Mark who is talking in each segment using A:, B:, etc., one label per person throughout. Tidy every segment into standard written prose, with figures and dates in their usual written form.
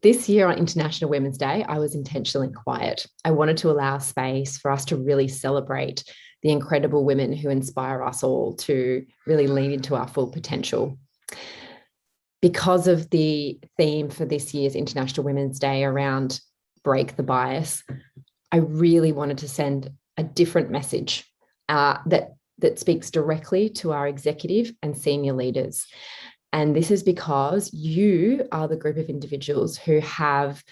A: This year on International Women's Day, I was intentionally quiet. I wanted to allow space for us to really celebrate the incredible women who inspire us all to really lean into our full potential. Because of the theme for this year's International Women's Day around break the bias, I really wanted to send a different message that speaks directly to our executive and senior leaders. And this is because you are the group of individuals who have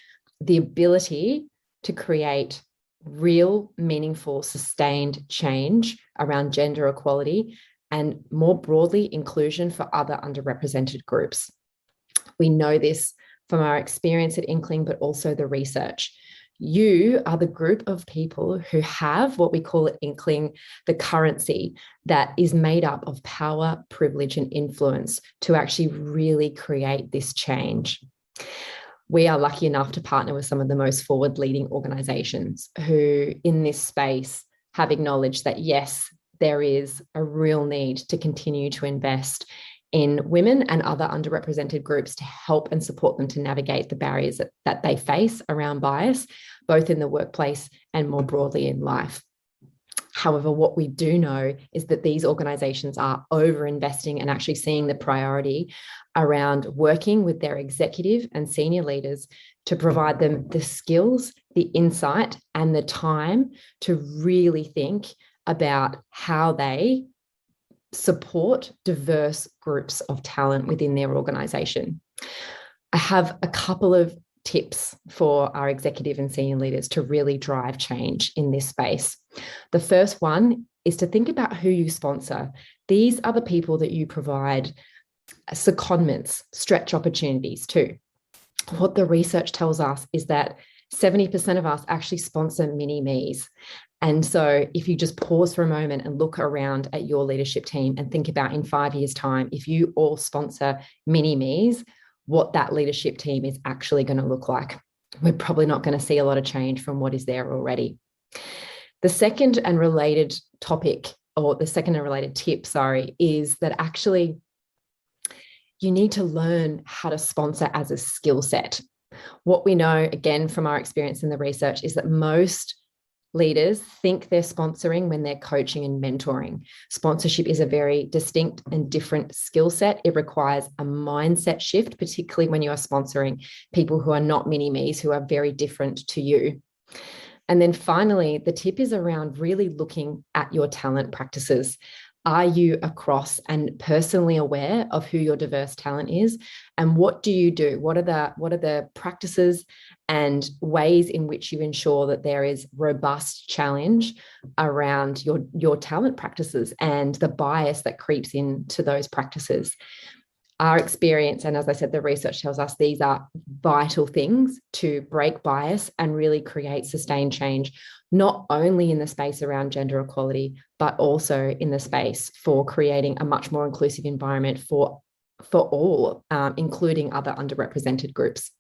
A: the ability to create real, meaningful, sustained change around gender equality and more broadly, inclusion for other underrepresented groups. We know this from our experience at Inkling, but also the research. You are the group of people who have what we call at Inkling the currency that is made up of power, privilege, and influence to actually really create this change. We are lucky enough to partner with some of the most forward-leading organisations who, in this space, have acknowledged that, yes, there is a real need to continue to invest in women and other underrepresented groups to help and support them to navigate the barriers that they face around bias, both in the workplace and more broadly in life. However, what we do know is that these organisations are over-investing and actually seeing the priority around working with their executive and senior leaders to provide them the skills, the insight, and the time to really think about how they support diverse groups of talent within their organisation. I have a couple of tips for our executive and senior leaders to really drive change in this space. The first one is to think about who you sponsor. These are the people that you provide secondments, stretch opportunities to. What the research tells us is that 70% of us actually sponsor mini-me's. And so if you just pause for a moment and look around at your leadership team and think about in 5 years' time, if you all sponsor mini-me's, what that leadership team is actually going to look like. We're probably not going to see a lot of change from what is there already. The second and related topic, or the second and related tip, is that actually you need to learn how to sponsor as a skill set. What we know, again, from our experience in the research, is that most leaders think they're sponsoring when they're coaching and mentoring. Sponsorship is a very distinct and different skill set. It requires a mindset shift, particularly when you are sponsoring people who are not mini-me's, who are very different to you. And then finally, the tip is around really looking at your talent practices. Are you across and personally aware of who your diverse talent is? And what do you do? What are the practices and ways in which you ensure that there is robust challenge around your talent practices and the bias that creeps into those practices? Our experience, and as I said, the research tells us these are vital things to break bias and really create sustained change, not only in the space around gender equality, but also in the space for creating a much more inclusive environment for all, including other underrepresented groups.